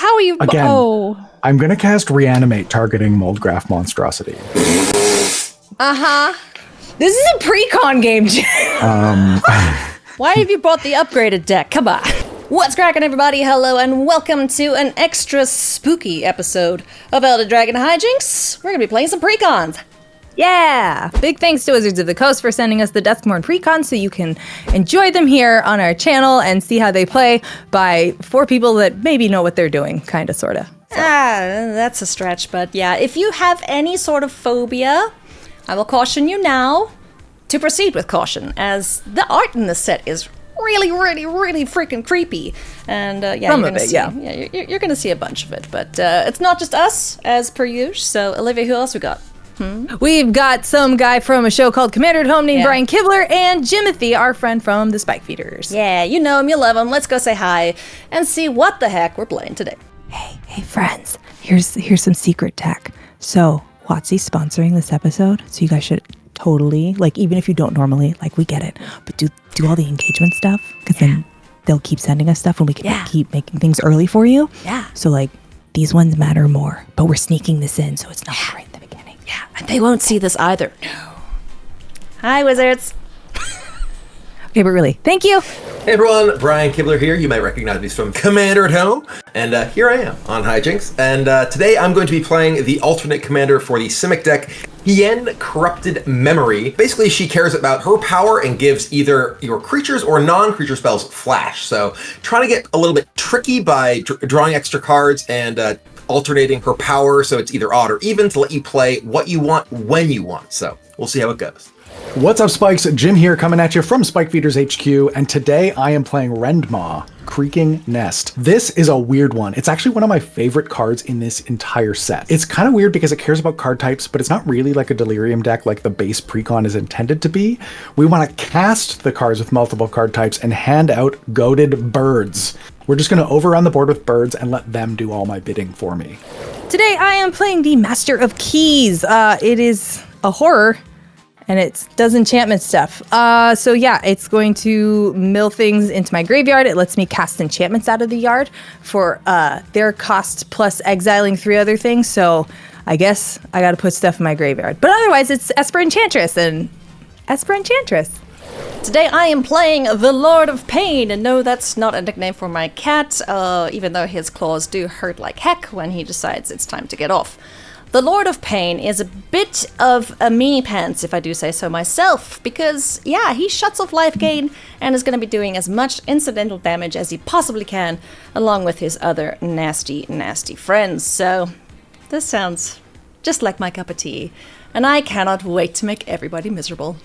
How are you? Again, Oh. I'm going to cast Reanimate, targeting Moldgraph Monstrosity. Uh-huh. This is a Precon game, Jim. Why have you brought the upgraded deck? Come on. What's cracking, everybody? Hello, and welcome to an extra spooky episode of Elder Dragon Hijinks. We're going to be playing some Precons. Yeah! Big thanks to Wizards of the Coast for sending us the Duskmourn Precon so you can enjoy them here on our channel and see how they play by 4 people that maybe know what they're doing, kinda, sorta. So. That's a stretch, but yeah, if you have any sort of phobia, I will caution you now to proceed with caution, as the art in this set is really freaking creepy. And yeah, you're gonna see a bunch of it, but it's not just us, as per usual. So, Olivia, who else we got? We've got some guy from a show called Commander at Home named Brian Kibler, and Jimothy, our friend from the Spike Feeders. Yeah, you know him, you love him. Let's go say hi and see what the heck we're playing today. Hey friends, here's some secret tech. So, WotC's sponsoring this episode, so you guys should totally, like, even if you don't normally, like, we get it, but do all the engagement stuff, because then they'll keep sending us stuff and we can keep making things early for you. Yeah. So, like, these ones matter more, but we're sneaking this in, so it's not right in the beginning. Yeah, and they won't see this either. No. Hi, Wizards. Okay, but really, thank you. Hey everyone, Brian Kibler here. You might recognize me from Commander at Home. And here I am on Hijinks. And today I'm going to be playing the alternate commander for the Simic deck, Hien Corrupted Memory. Basically, she cares about her power and gives either your creatures or non-creature spells flash. So trying to get a little bit tricky by drawing extra cards and alternating her power so it's either odd or even to let you play what you want when you want. So we'll see how it goes. What's up, Spikes? Jim here, coming at you from Spike Feeders HQ, and today I am playing Rendmaw, Creaking Nest. This is a weird one. It's actually one of my favorite cards in this entire set. It's kind of weird because it cares about card types, but it's not really like a Delirium deck like the base Precon is intended to be. We want to cast the cards with multiple card types and hand out goated birds. We're just going to overrun the board with birds and let them do all my bidding for me. Today I am playing the Master of Keys. It is a horror, and it does enchantment stuff. So yeah, it's going to mill things into my graveyard. It lets me cast enchantments out of the yard for their cost plus exiling 3 other things. So I guess I gotta put stuff in my graveyard. But otherwise, it's Esper Enchantress and Esper Enchantress. Today I am playing the Lord of Pain, and no, that's not a nickname for my cat, even though his claws do hurt like heck when he decides it's time to get off. The Lord of Pain is a bit of a meanie pants, if I do say so myself, because, yeah, he shuts off life gain and is going to be doing as much incidental damage as he possibly can, along with his other nasty friends. So, this sounds just like my cup of tea, and I cannot wait to make everybody miserable.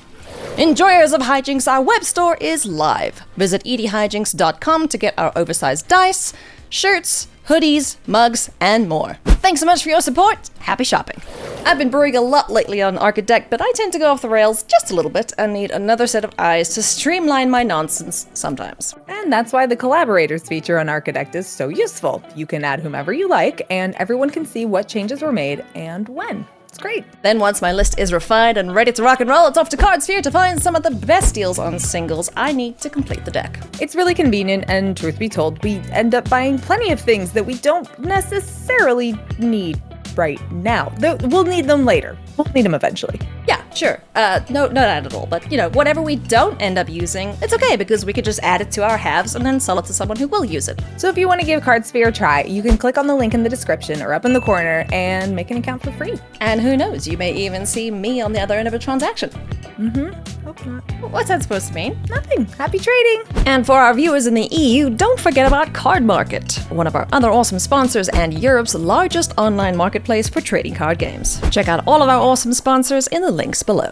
Enjoyers of Hijinks, our web store is live. Visit edhijinks.com to get our oversized dice, shirts, hoodies, mugs, and more. Thanks so much for your support. Happy shopping. I've been brewing a lot lately on Archidect, but I tend to go off the rails just a little bit and need another set of eyes to streamline my nonsense sometimes. And that's why the collaborators feature on Archidect is so useful. You can add whomever you like, and everyone can see what changes were made and when. It's great. Then once my list is refined and ready to rock and roll, it's off to Cardsphere to find some of the best deals on singles I need to complete the deck. It's really convenient, and truth be told, we end up buying plenty of things that we don't necessarily need right now. We'll need them later. We'll need them eventually. Yeah, sure. No, not at all. But, you know, whatever we don't end up using, it's okay, because we could just add it to our halves and then sell it to someone who will use it. So if you want to give Cardsphere a try, you can click on the link in the description or up in the corner and make an account for free. And who knows, you may even see me on the other end of a transaction. Hope not. What's that supposed to mean? Nothing. Happy trading. And for our viewers in the EU, don't forget about Card Market, one of our other awesome sponsors and Europe's largest online marketplace for trading card games. Check out all of our awesome sponsors in the links below.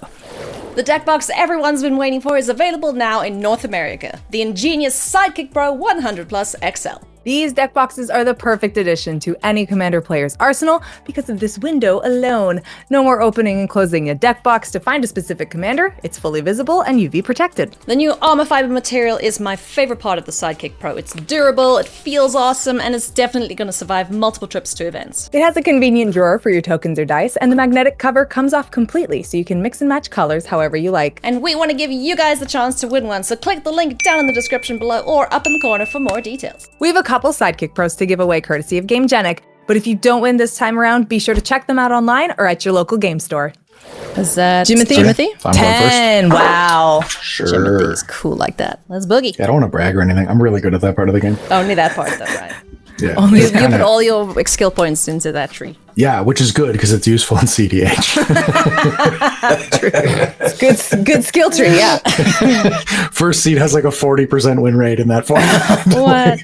The deck box everyone's been waiting for is available now in North America. The ingenious Sidekick Pro 100 Plus XL. These deck boxes are the perfect addition to any Commander player's arsenal because of this window alone. No more opening and closing a deck box to find a specific commander. It's fully visible and UV protected. The new armor fiber material is my favorite part of the Sidekick Pro. It's durable, it feels awesome, and it's definitely going to survive multiple trips to events. It has a convenient drawer for your tokens or dice, and the magnetic cover comes off completely so you can mix and match colors however you like. And we want to give you guys the chance to win one, so click the link down in the description below or up in the corner for more details. We have a couple Sidekick Pros to give away courtesy of GameGenic. But if you don't win this time around, be sure to check them out online or at your local game store. Is that Jimothy? Jimothy? So I'm going first. 10. Wow. Sure. Jimothy's cool like that. Let's boogie. Yeah, I don't want to brag or anything. I'm really good at that part of the game. Only that part, though, right? Yeah. Only You put all your skill points into that tree. Yeah, which is good because it's useful in CDH. It's good skill tree, yeah. First seed has like a 40% win rate in that format. What?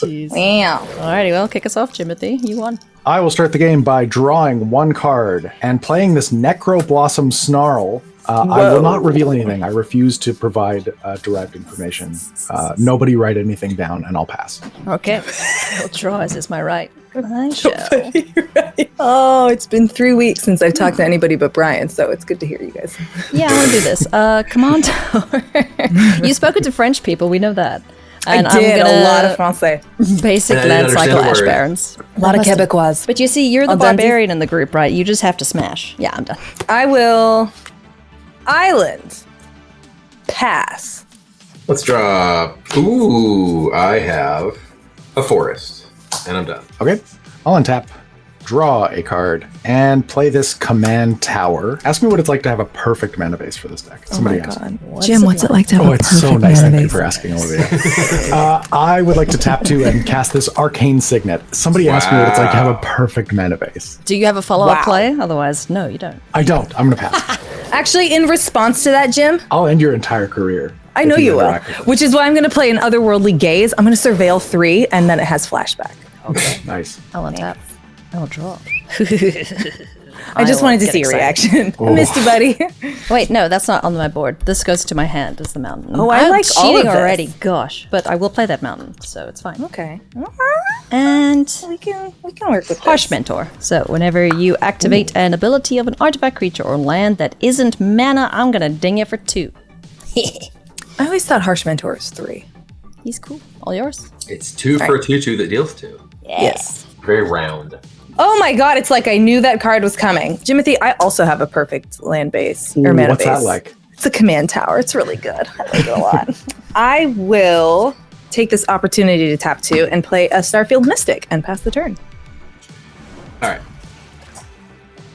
Jeez. Wow. Alrighty, well, kick us off, Jimothy. You won. I will start the game by drawing one card and playing this Necro Blossom Snarl. I will not reveal anything. I refuse to provide direct information. Nobody write anything down, and I'll pass. Okay. I'll draw, is my right? I shall. Oh, it's been 3 weeks since I've talked to anybody but Brian, so it's good to hear you guys. Yeah, I want to do this. Commando. You've spoken to French people, we know that. And I did I'm a lot of Francais. basic And I didn't land cycle understand a ash word. barons. A lot of Quebecois. But you see, you're the Al dente. barbarian in the group, right? You just have to smash. Yeah, I'm done. I will island pass. Let's draw. Ooh, I have a forest, and I'm done. Okay, I'll untap, draw a card, and play this Command Tower. Ask me what it's like to have a perfect mana base for this deck. Somebody asked. Jim, what's it like to have Oh, a it's perfect so nice. mana Thank you base? for asking, Olivia. I would like to tap 2 and cast this Arcane Signet. Somebody asked me what it's like to have a perfect mana base. Do you have a follow-up Wow. play? Otherwise, no, you don't. I don't. I'm going to pass. Actually, in response to that, Jim, I'll end your entire career. I if know you will. interact with it. Which is why I'm going to play an Otherworldly Gaze. I'm going to Surveil 3, and then it has flashback. Nice. I'll untap. I'll draw. I just will wanted to get see your excited. reaction. I missed you, buddy. Wait, no, that's not on my board. This goes to my hand as the mountain. Oh, I I'm like all cheating of this. already. Gosh, but I will play that mountain, so it's fine. Okay. And We can work with Harsh this. Mentor. So whenever you activate an ability of an artifact, creature, or land that isn't mana, I'm gonna ding it for 2. I always thought Harsh Mentor was 3. He's cool. All yours. It's 2 for a 2/2 that deals 2. Yes. Very round. Oh my god, it's like I knew that card was coming. Jimothy, I also have a perfect land base or mana What's base. that like? It's a command tower. It's really good. I like it a lot. I will take this opportunity to tap 2 and play a Starfield Mystic and pass the turn. All right.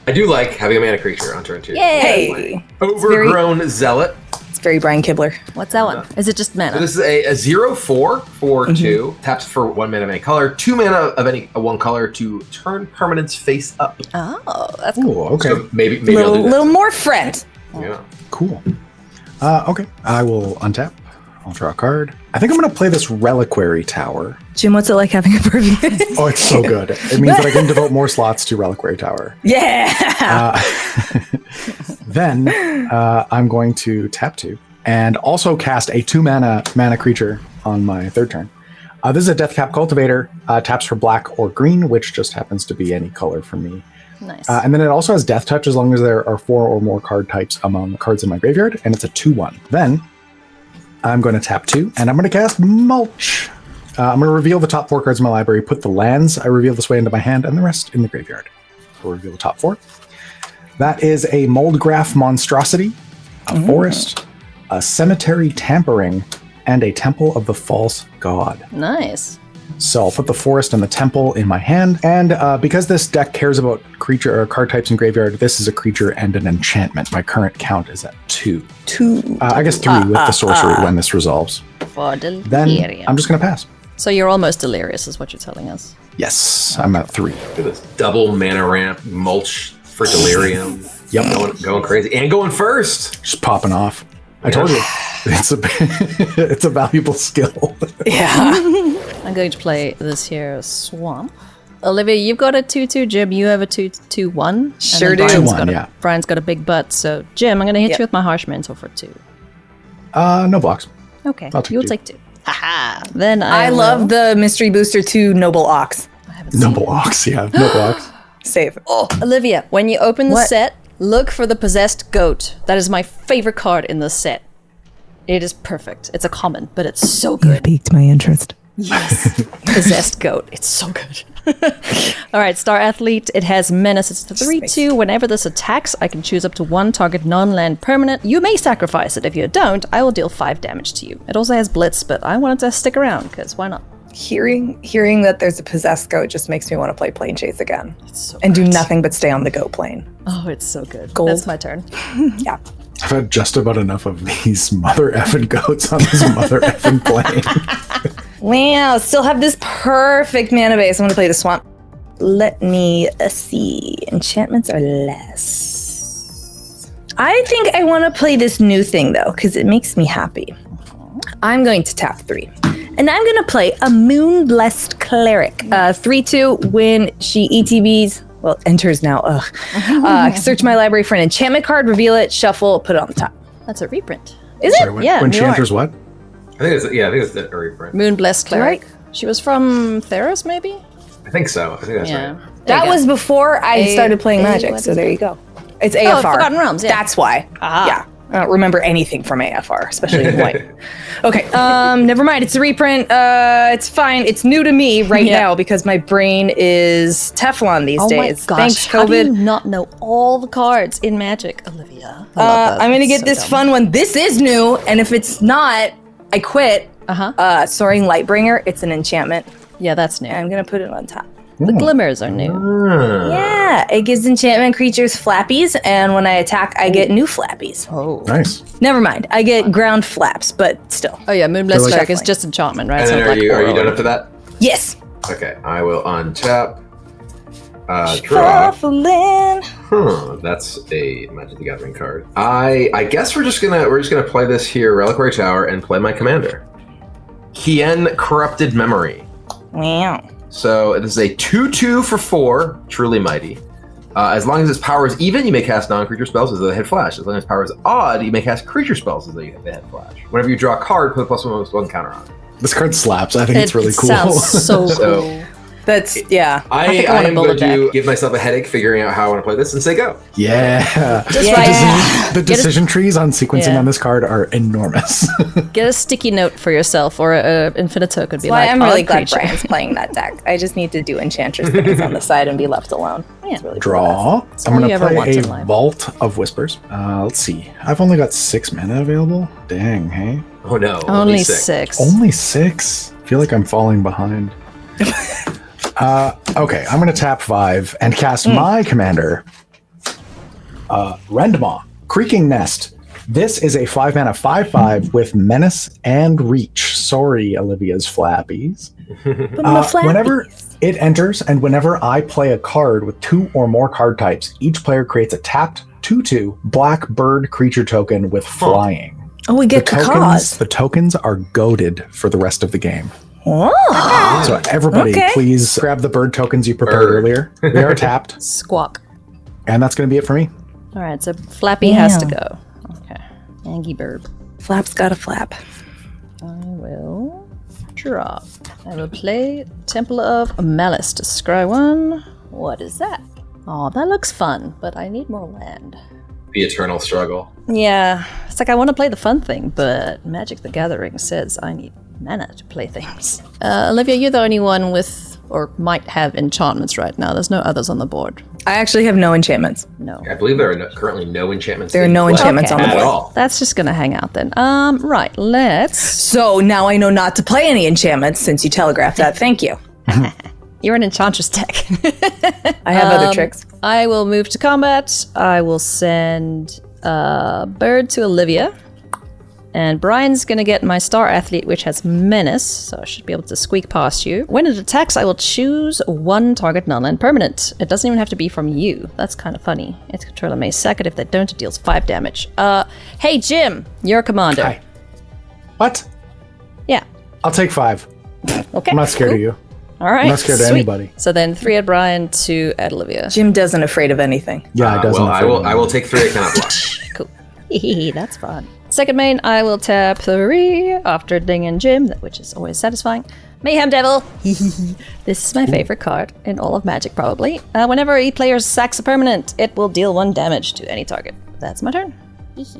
I do like having a mana creature on turn 2. Hey, Overgrown Zealot. it's very Brian Kibler. What's that one? Is it just So mana? this is a 0/4 for 2. Taps for 1 mana of any color. 2 mana of any one color to turn permanents face up. Oh, that's cool. Ooh, okay. So maybe I'll do that. Little more friend. Yeah. Cool. Okay. I will untap. I'll draw a card. I think I'm going to play this Reliquary Tower. Jim, what's it like having a perfect? Oh, it's so good. It means that I can devote more slots to Reliquary Tower. Yeah. Then I'm going to tap 2 and also cast a 2 mana creature on my 3rd turn. This is a Deathcap Cultivator. Taps for black or green, which just happens to be any color for me. Nice. And then it also has Death Touch as long as there are 4 or more card types among cards in my graveyard, and it's a 2/1. Then I'm going to tap 2, and I'm going to cast Mulch. I'm going to reveal the top 4 cards in my library, put the lands I reveal this way into my hand, and the rest in the graveyard. We'll reveal the top 4. That is a Moldgraph Monstrosity, a Forest, a Cemetery Tampering, and a Temple of the False God. Nice. So I'll put the Forest and the Temple in my hand, and because this deck cares about creature or card types in graveyard, this is a creature and an enchantment. My current count is at 2. 2. I guess 3 with the sorcery when this resolves. For Then delirium. I'm just going to pass. So you're almost delirious, is what you're telling us. Yes, I'm at 3. Do this double mana ramp mulch for delirium. Yep. Going crazy and going first. Just popping off. I told you, it's a it's a valuable skill. Yeah. I'm going to play this here Swamp. Olivia, you've got a 2/2. Jim, you have a 2/1. Sure And then do. Brian's 2/1, got a- yeah. Brian's got a big butt. So, Jim, I'm going to hit Yep. you with my Harsh Mentor for 2. No blocks. Okay. I'll take You'll 2. take 2. Haha. Then I will- love the Mystery Booster 2 Noble Ox. No blocks, yeah. No blocks. Save. Oh, Olivia, when you open the What? set, look for the Possessed Goat. That is my favorite card in this set. It is perfect. It's a common, but it's so good. Piqued my interest. Yes. Possessed Goat. It's so good. All right, Star Athlete. It has Menace. It's the 3/2. Whenever this attacks, I can choose up to 1 target non-land permanent. You may sacrifice it. If you don't, I will deal 5 damage to you. It also has Blitz, but I wanted to stick around, because why not? Hearing that there's a possessed goat just makes me want to play Plane Chase again. And do nothing but stay on the goat plane. Oh, it's so good. Gold. That's my turn. Yeah. I've had just about enough of these mother effing goats on this mother effing plane. Wow, still have this perfect mana base. I'm going to play the swamp. Let me see. Enchantments are less. I think I want to play this new thing, though, because it makes me happy. I'm going to tap 3. And I'm going to play a Moon-Blessed Cleric. 3/2, when she ETBs, well, enters now, search my library for an enchantment card, reveal it, shuffle, put it on the top. That's a reprint. Is Sorry, it? when, Yeah, when she you are. enters what? I think it's the reprint. Moon-Blessed Cleric. Right. She was from Theros, maybe? I think so. I think that's right. That was before I started playing Magic, what so is there you go. It's AFR. Forgotten Realms, yeah. That's why. Ah. Yeah. I don't remember anything from AFR, especially in white. Okay, never mind. It's a reprint. It's fine. It's new to me right now because my brain is Teflon these days. My gosh. Thanks, How do you COVID. not know all the cards in Magic, Olivia? I love that. I'm going to It's get so this dumb. fun one. This is new, and if it's not, I quit. Soaring Lightbringer. It's an enchantment. Yeah, that's new. And I'm going to put it on top. The glimmers are new. Yeah, it gives enchantment creatures flappies, and when I attack, I get new flappies. Oh. Nice. Never mind. I get ground flaps, but still. Oh yeah, Moonblessed like- Cleric is just enchantment, right? And then So are you aura. done up to that? Yes. Okay, I will untap. Draw. Shuffling. That's a Magic the Gathering card. I guess we're just gonna play this here, Reliquary Tower, and play my commander. Hien Corrupted Memory. Wow. So this is a 2/2 for 4, truly mighty. As long as its power is even, you may cast non-creature spells as though they had flash. As long as its power is odd, you may cast creature spells as though they had flash. Whenever you draw a card, put a +1/+1 counter on it. This card slaps. I think it's really cool. Sounds so So- cool. That's, yeah. I think I want a am going bullet to deck. give myself a headache figuring out how I want to play this and say go. Yeah. Yeah. The decision trees on sequencing Yeah. on this card are enormous. Get a sticky note for yourself, or a infinite token. Be Why like, I'm really odd glad creature. Brian's playing that deck. I just need to do Enchantress things on the side and be left alone. Yeah. It's really cool. Draw. all I'm you going to ever want play a in life. Vault of Whispers. Let's see. I've only got 6 mana available. Dang, hey. Oh no, Only 6. 6. Only 6? I feel like I'm falling behind. Okay, I'm going to tap 5 and cast my commander, Rendmaw, Creaking Nest. This is a 5 mana 5/5 with Menace and Reach. Sorry, Olivia's flappies. Whenever it enters and whenever I play a card with 2 or more card types, each player creates a tapped 2/2 black bird creature token with flying. Oh, we get The tokens are goaded for the rest of the game. Oh. So everybody, Okay. please grab the bird tokens you prepared Bird. earlier. They are tapped, Squawk. and that's going to be it for me. All right, so Flappy has to Damn. go. Okay. Angie Bird. Flap's got a flap. I will draw. I will play Temple of Malice to scry 1. What is that? Oh, that looks fun, but I need more land. The eternal struggle. Yeah, it's like I want to play the fun thing, but Magic the Gathering says I need mana to play things. Olivia, you're the only one with, or might have, enchantments right now. There's no others on the board. I actually have no enchantments. No. I believe there are currently no enchantments. There are in no play enchantments on the at board. all. That's just gonna hang out then. Right, let's... So now I know not to play any enchantments since you telegraphed that. Thank you. You're an Enchantress deck. I have other tricks. I will move to combat. I will send Bird to Olivia. And Brian's gonna get my Star Athlete, which has Menace, so I should be able to squeak past you. When it attacks, I will choose 1 target non-land permanent. It doesn't even have to be from you. That's kind of funny. Its controller may sack it. If they don't, it deals 5 damage. Hey Jim, you're commander. Hi. What? Yeah. I'll take 5. Okay. I'm not scared cool. of you. All right. I'm not scared of sweet. anybody. So then 3 at Brian, 2 at Olivia. Jim doesn't afraid of anything. Yeah, it doesn't. Well, I will take 3. I cannot block. Cool. That's fun. Second main, I will tap 3 after Ding and Jim, which is always satisfying. Mayhem Devil. This is my favorite card in all of Magic, probably. Whenever a player sacks a permanent, it will deal 1 damage to any target. That's my turn. It's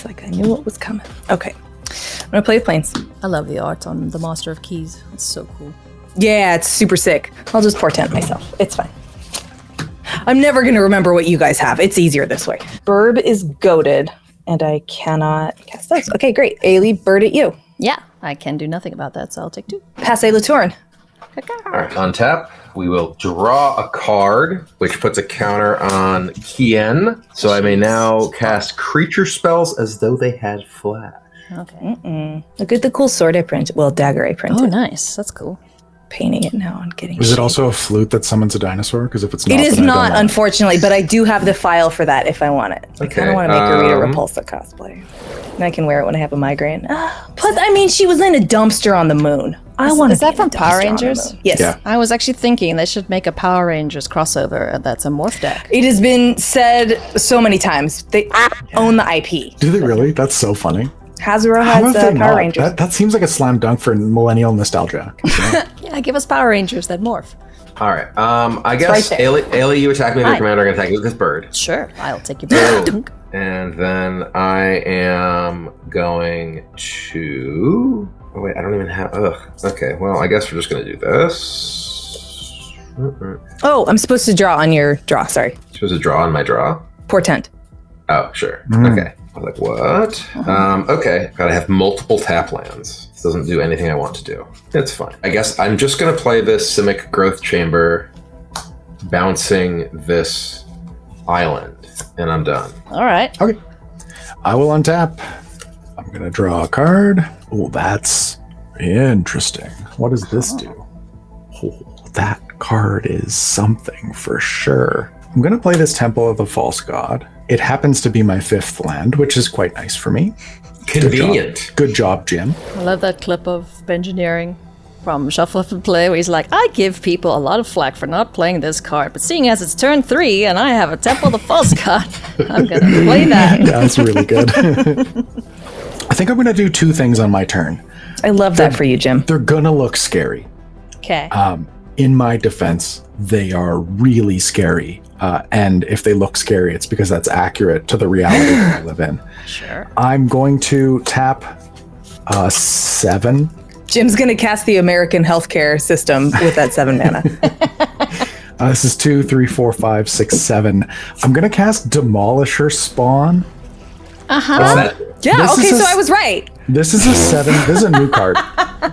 like I knew what was coming. Okay. I'm going to play with planes. I love the art on the Master of Keys. It's so cool. Yeah, it's super sick. I'll just portent myself. It's fine. I'm never going to remember what you guys have. It's easier this way. Burb is goaded, and I cannot cast those. Okay, great. Ailey, bird at you. Yeah, I can do nothing about that, so I'll take 2. Passe le tourne. All right, on tap, we will draw a card, which puts a counter on Kien. So I may now cast creature spells as though they had flash. Okay. Look at the cool sword I printed. Well, dagger I printed. Oh, nice. That's cool. Painting it now and getting Is shit. it also a flute that summons a dinosaur? Because if it's not, It is then I don't not, want it. unfortunately, but I do have the file for that if I want it. I kind of want to make a Rita Repulsa cosplay. And I can wear it when I have a migraine. Plus, I mean, she was in a dumpster on the moon. I want to. Is that from Power Rangers? Yes. Yeah. I was actually thinking they should make a Power Rangers crossover that's a morph deck. It has been said so many times. They own the IP. Do they really? That's so funny. Hasbro How has have they Power not? Rangers. That seems like a slam dunk for millennial nostalgia. Yeah, give us Power Rangers that morph. All right. I guess, right there. Ailey, you attack me with your Hi. commander. I'm going to attack you with this bird. Sure, I'll take your bird. Dunk. And then I am going to... Oh, wait, I don't even have... Ugh. Okay, well, I guess we're just going to do this. Oh, I'm supposed to draw on your draw. Sorry. Supposed to draw on my draw? Portent. Oh, sure. Okay. I was like, what? Okay. Gotta have multiple tap lands. This doesn't do anything I want to do. It's fine. I guess I'm just gonna play this Simic Growth Chamber, bouncing this island, and I'm done. All right. Okay. I will untap. I'm going to draw a card. Oh, that's interesting. What does this do? Oh, that card is something for sure. I'm going to play this Temple of the False God. It happens to be my 5th land, which is quite nice for me. Convenient. Good job, Jim. I love that clip of Bengineering from Shuffle Up and Play where he's like, I give people a lot of flack for not playing this card, but seeing as it's turn 3 and I have a Temple of the False God, I'm going to play that. Yeah, that's really good. I think I'm going to do 2 things on my turn. I love that for you, Jim. They're going to look scary. Okay. In my defense, they are really scary. And if they look scary, it's because that's accurate to the reality that I live in. Sure. I'm going to tap 7. Jim's going to cast the American healthcare system with that 7 mana. This is 2, 3, 4, 5, 6, 7. I'm going to cast Demolisher Spawn. What's that? Yeah, This okay, is a so I was right. This is a 7. This is a new card.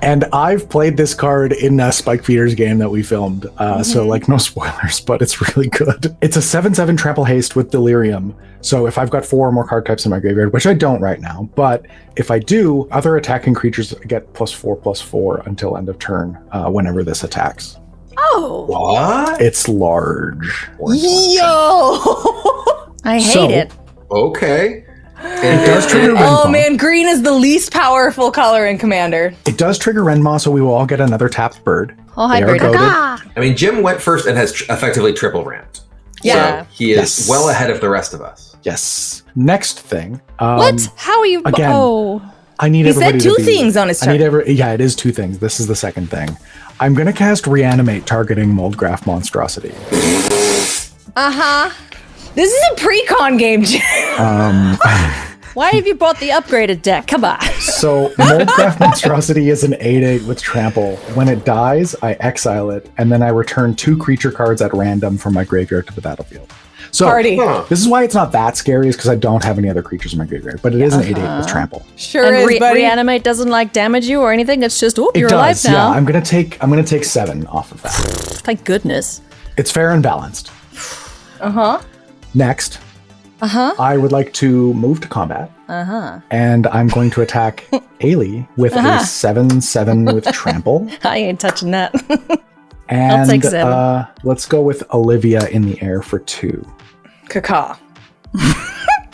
And I've played this card in a Spike Feeders game that we filmed. So, like, no spoilers, but it's really good. It's a 7/7 trample haste with Delirium. So if I've got 4 or more card types in my graveyard, which I don't right now, but if I do, other attacking creatures get +4/+4 until end of turn whenever this attacks. Oh. What? It's large. Yo! I hate So- it. Okay. It does trigger Oh Renmaw. man, green is the least powerful color in Commander. It does trigger Renmaw, so we will all get another tapped bird. Oh, hi, They are bird. goated. Ah. I mean, Jim went first and has effectively triple ramped. Yeah. So he is Yes. well ahead of the rest of us. Yes. Next thing. What? How are you? again, Oh. I need He everybody said to 2 be- things on his I need turn. yeah, it is 2 things. This is the second thing. I'm going to cast Reanimate, targeting Moldgraph Monstrosity. This is a Precon game, Jim. Why have you brought the upgraded deck? Come on. So Moldgraph Monstrosity is an 8/8 with trample. When it dies, I exile it, and then I return 2 creature cards at random from my graveyard to the battlefield. So Party. this is why it's not that scary, is because I don't have any other creatures in my graveyard, but it is an 8/8 with trample. Sure And is, buddy. reanimate doesn't like damage you or anything. It's just, It you're does, alive yeah. now. I'm gonna take 7 off of that. Thank goodness. It's fair and balanced. Next, I would like to move to combat. And I'm going to attack Ailey with a 7/7 with trample. I ain't touching that. And take 7. Let's go with Olivia in the air for 2. Caca.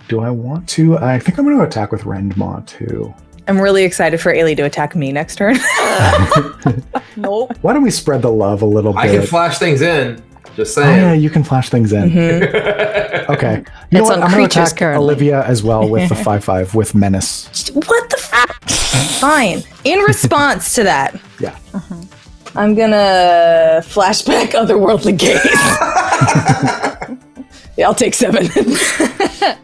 Do I want to? I think I'm going to attack with Rendmaw too. I'm really excited for Ailey to attack me next turn. Nope. Why don't we spread the love a little bit? I can flash things in. Just Oh, saying. yeah, you can flash things in. Okay. You know It's what? on I'm going to creatures attack currently. Olivia as well with the 5/5 with Menace. What the Fine. In response to that, Yeah. I'm gonna flashback otherworldly gaze. Yeah, I'll take 7.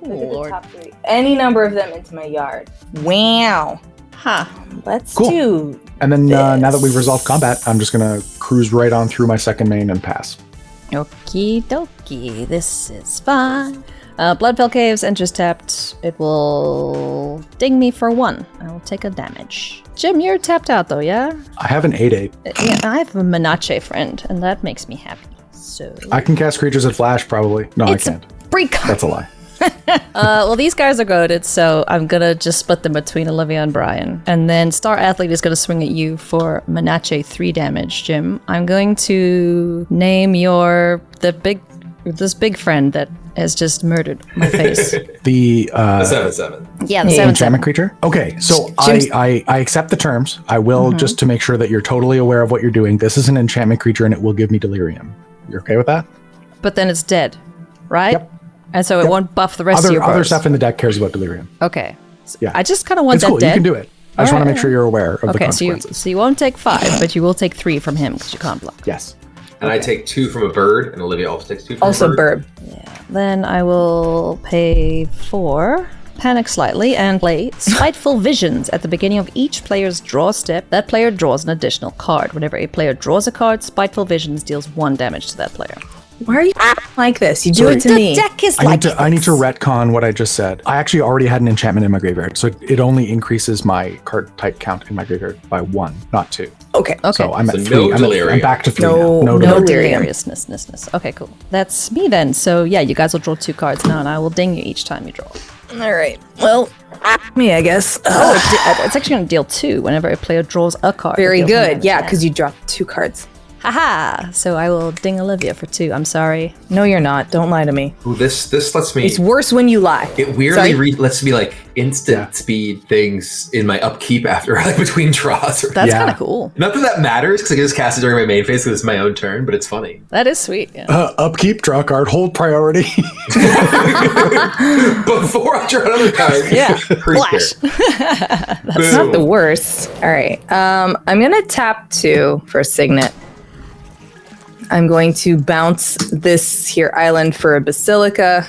Lord. Top 3. Any number of them into my yard. Wow. Huh. Let's Cool. do. And then now that This. we've resolved combat, I'm just going to cruise right on through my second main and pass. Okie dokie. This is fine. Bloodfell Caves, enters tapped. It will ding me for 1. I will take a damage. Jim, you're tapped out though, yeah? I have an 8/8. Yeah, I have a Menace friend, and that makes me happy. So I can cast creatures at flash, probably. No, it's I can't. a Precon. That's a lie. Well, these guys are goaded, so I'm gonna just split them between Olivia and Brian. And then Star Athlete is gonna swing at you for Menace 3 damage, Jim. I'm going to name this big friend that has just murdered my face. The 7/7. Yeah, the 7/7. enchantment creature? Okay, so I accept the terms. I will, just to make sure that you're totally aware of what you're doing. This is an enchantment creature and it will give me delirium. You're okay with that? But then it's dead, right? Yep. And so it won't buff the rest of your Other burst. stuff in the deck cares about delirium. Okay. So Yeah. I just kind of want It's that cool. dead. You can do it. I just want to Alright. make sure you're aware of the Okay, so consequences. you won't take 5, but you will take 3 from him because you can't block. Yes. And I take 2 from a bird, and Olivia also takes 2 from Also a bird. burb. Then I will pay 4, panic slightly, and play Spiteful Visions. At the beginning of each player's draw step, that player draws an additional card. Whenever a player draws a card, Spiteful Visions deals 1 damage to that player. Why are you like this? You do Sorry. it to The me. deck is I like need to retcon what I just said. I actually already had an enchantment in my graveyard, so it only increases my card type count in my graveyard by 1, not 2. Okay. So I'm at So 3. no I'm delirium. back to 3 No- now. no delirium. Deliriousness. Okay, cool. That's me then. So yeah, you guys will draw 2 cards now, and I will ding you each time you draw. All right. Well, me, I guess. It's actually going to deal 2 whenever a player draws a card. Very It deals 1 good. damage. Yeah, because you dropped 2 cards. Haha! So I will ding Olivia for 2. I'm sorry. No, you're not. Don't lie to me. Ooh, this lets me. It's worse when you lie. It weirdly Sorry? lets me like instant speed things in my upkeep after like between draws. That's Yeah. kind of cool. Not that that matters because I can just cast it during my main phase because it's my own turn, but it's funny. That is sweet. Yeah. Upkeep, draw a card, hold priority. Before I draw another card, Yeah. creature. Flash. It's not the worst. All right. I'm going to tap 2 for a Signet. I'm going to bounce this here island for a Basilica.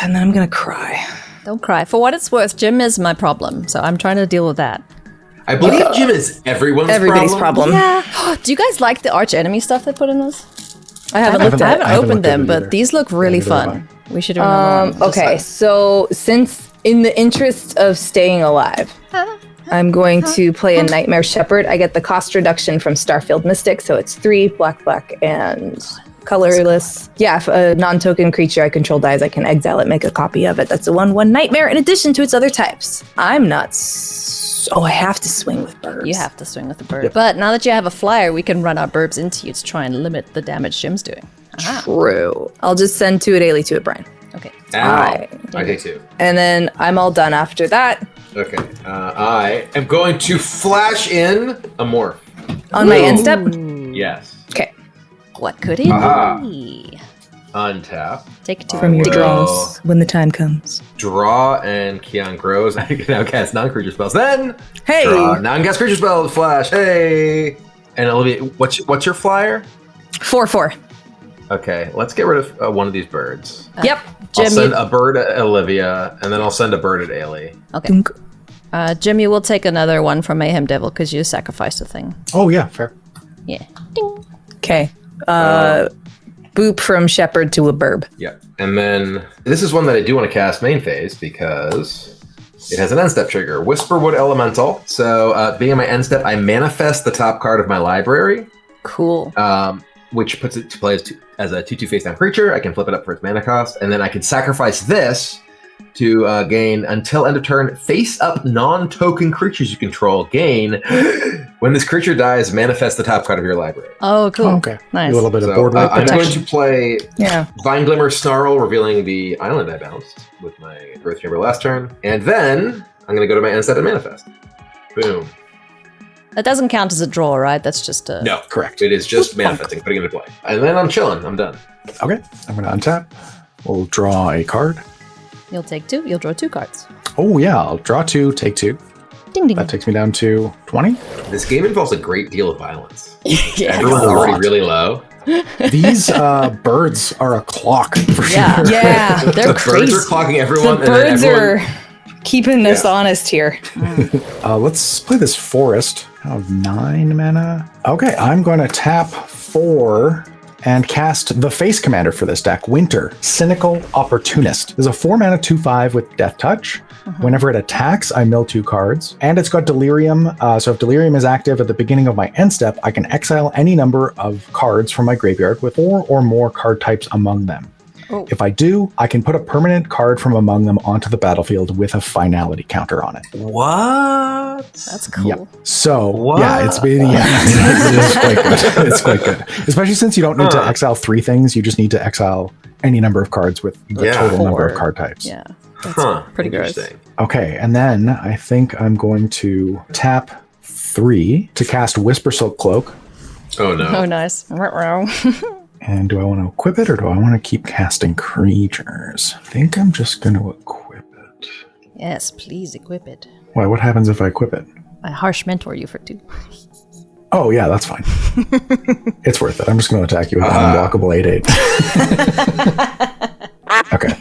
And then I'm going to cry. Don't cry. For what it's worth, Jim is my problem, so I'm trying to deal with that. I believe Jim is Everybody's problem. Yeah. Do you guys like the arch enemy stuff they put in this? I haven't looked I at it. haven't I haven't opened looked at them, it but either. these look really neither have fun. We should do another one. Just Okay, like- so since in the interest of staying alive, I'm going to play a Nightmare Shepherd. I get the cost reduction from Starfield Mystic, so it's 3 black, and colorless. Yeah, if a non-token creature I control dies, I can exile it, make a copy of it. That's a 1/1 Nightmare in addition to its other types. I'm not. Oh, I have to swing with birds. You have to swing with the bird. But now that you have a flyer, we can run our burbs into you to try and limit the damage Jim's doing. True. I'll just send 2 at Ailey, 2 at Brian. Okay. Ow. I take 2. And then I'm all done after that. Okay. I am going to flash in a morph. On my end step. Yes. Okay. What could it Aha. be? Untap. Take 2 From your Well- draws when the time comes. Draw and Keon grows. I can now cast non-creature spells. Then Hey! draw non-cast creature spell. Flash. Hey. And Olivia, what's your flyer? 4/4. Okay, let's get rid of one of these birds. Yep. I'll Jim, send a bird at Olivia, and then I'll send a bird at Ailey. Okay. Jim, you will take another one from Mayhem Devil because you sacrificed a thing. Oh, yeah, fair. Yeah. Ding. Okay. Boop from Shepherd to a burb. Yep. And then this is one that I do want to cast main phase because it has an end step trigger. Whisperwood Elemental. So being in my end step, I manifest the top card of my library, Cool. which puts it to play as a 2/2 face down creature. I can flip it up for its mana cost, and then I can sacrifice this to gain until end of turn face up non-token creatures you control gain. When this creature dies, manifest the top card of your library. Oh, cool. Oh, okay. Nice. A little bit of So board wipe I'm going protection. to play Yeah. Vine Glimmer Snarl, revealing the island I bounced with my Growth Chamber last turn. And then I'm going to go to my end step and manifest. Boom. That doesn't count as a draw, right? That's just a... No, Correct. It is just manifesting, putting it into play. And then I'm chilling. I'm done. Okay, I'm going to untap. We'll draw a card. You'll take 2. You'll draw 2 cards. Oh, yeah, I'll draw 2, take 2. Ding, ding. That takes me down to 20. This game involves a great deal of violence. Yeah. Everyone's a already lot. really low. These birds are a clock for Yeah. sure. Yeah. They're The crazy. birds are clocking everyone. The and then birds everyone, are keeping us honest here. Let's play this forest. I have 9 mana. Okay, I'm going to tap for and cast the face commander for this deck, Winter, Cynical Opportunist. There's a 4-mana 2/5 with Death Touch. Whenever it attacks, I mill 2 cards. And it's got Delirium, so if Delirium is active at the beginning of my end step, I can exile any number of cards from my graveyard with 4 or more card types among them. Oh. If I do, I can put a permanent card from among them onto the battlefield with a finality counter on it. What? That's cool. Yep. So, What? yeah, it's been, it is quite good. It's quite good. Especially since you don't need to exile 3 things, you just need to exile any number of cards with the total number of 4. card types. Yeah. That's pretty gross. Okay, and then I think I'm going to tap 3 to cast Whisper Silk Cloak. Oh no. Oh, nice. And do I want to equip it or do I want to keep casting creatures? I think I'm just going to equip it. Yes, please equip it. Why, what happens if I equip it? I harsh mentor you for 2. Oh, yeah, that's fine. It's worth it. I'm just going to attack you with an unblockable 8/8. Okay.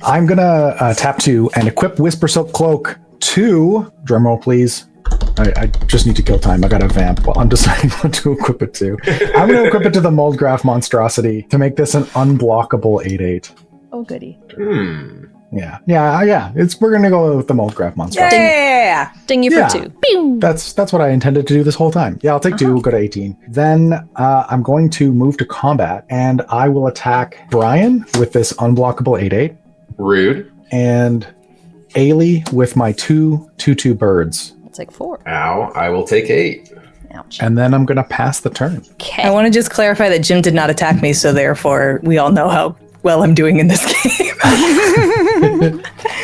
I'm going to tap 2 and equip Whisper Silk Cloak to, drumroll please. I just need to kill time. I got a vamp while I'm deciding what to equip it to. I'm going to equip it to the Moldgraph Monstrosity to make this an unblockable 8/8. Oh, goody. Yeah. We're going to go with the Moldgraph Monstrosity. Yeah. Ding you Yeah. for 2. Pew! That's what I intended to do this whole time. Yeah, I'll take 2, go to 18. Then I'm going to move to combat, and I will attack Brian with this unblockable 8/8, Rude. and Ailey with my 2/2/2 birds. I'll take 4. Ow. I will take 8. Ouch. And then I'm going to pass the turn. Okay. I want to just clarify that Jim did not attack me, so therefore we all know how well I'm doing in this game.